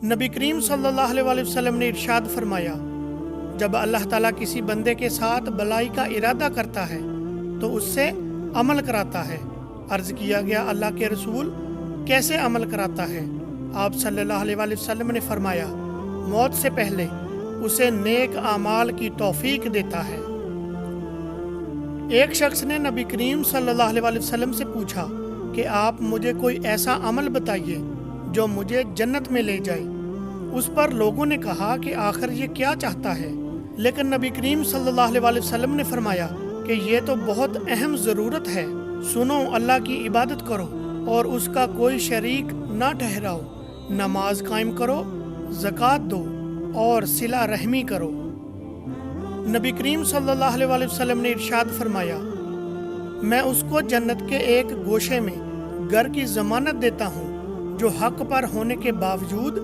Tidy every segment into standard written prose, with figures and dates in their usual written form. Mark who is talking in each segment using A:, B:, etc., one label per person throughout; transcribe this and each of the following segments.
A: نبی کریم صلی اللہ علیہ وسلم نے ارشاد فرمایا، جب اللہ تعالیٰ کسی بندے کے ساتھ بلائی کا ارادہ کرتا ہے تو اس سے عمل کراتا ہے۔ عرض کیا گیا، اللہ کے رسول کیسے عمل کراتا ہے؟ آپ صلی اللہ علیہ وسلم نے فرمایا، موت سے پہلے اسے نیک اعمال کی توفیق دیتا ہے۔ ایک شخص نے نبی کریم صلی اللہ علیہ وسلم سے پوچھا کہ آپ مجھے کوئی ایسا عمل بتائیے جو مجھے جنت میں لے جائے۔ اس پر لوگوں نے کہا کہ آخر یہ کیا چاہتا ہے؟ لیکن نبی کریم صلی اللہ علیہ وسلم نے فرمایا کہ یہ تو بہت اہم ضرورت ہے۔ سنو، اللہ کی عبادت کرو اور اس کا کوئی شریک نہ ٹھہراؤ، نماز قائم کرو، زکوٰۃ دو اور صلہ رحمی کرو۔ نبی کریم صلی اللہ علیہ وسلم نے ارشاد فرمایا، میں اس کو جنت کے ایک گوشے میں گھر کی ضمانت دیتا ہوں جو حق پر ہونے کے باوجود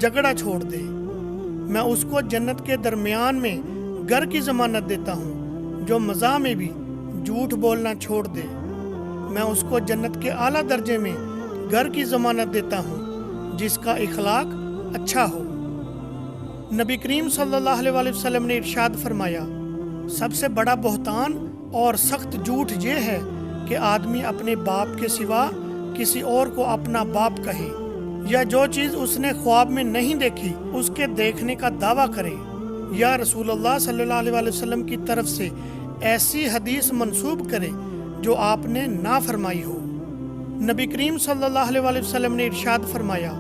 A: جھگڑا چھوڑ دے۔ میں اس کو جنت کے درمیان میں گھر کی ضمانت دیتا ہوں جو مزاح میں بھی جھوٹ بولنا چھوڑ دے۔ میں اس کو جنت کے اعلیٰ درجے میں گھر کی ضمانت دیتا ہوں جس کا اخلاق اچھا ہو۔ نبی کریم صلی اللہ علیہ وسلم نے ارشاد فرمایا، سب سے بڑا بہتان اور سخت جھوٹ یہ ہے کہ آدمی اپنے باپ کے سوا کسی اور کو اپنا باپ کہے، یا جو چیز اس نے خواب میں نہیں دیکھی اس کے دیکھنے کا دعویٰ کرے، یا رسول اللہ صلی اللہ علیہ وسلم کی طرف سے ایسی حدیث منسوب کرے جو آپ نے نہ فرمائی ہو۔ نبی کریم صلی اللہ علیہ وسلم نے ارشاد فرمایا،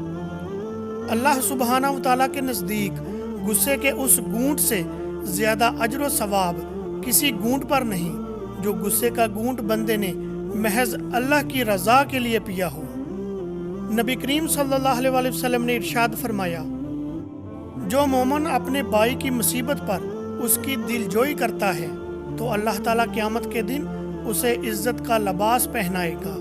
A: اللہ سبحانہ و تعالیٰ کے نزدیک غصے کے اس گھونٹ سے زیادہ اجر و ثواب کسی گھونٹ پر نہیں جو غصے کا گھونٹ بندے نے محض اللہ کی رضا کے لیے پیا ہو۔ نبی کریم صلی اللہ علیہ وسلم نے ارشاد فرمایا، جو مومن اپنے بھائی کی مصیبت پر اس کی دل جوئی کرتا ہے تو اللہ تعالیٰ قیامت کے دن اسے عزت کا لباس پہنائے گا۔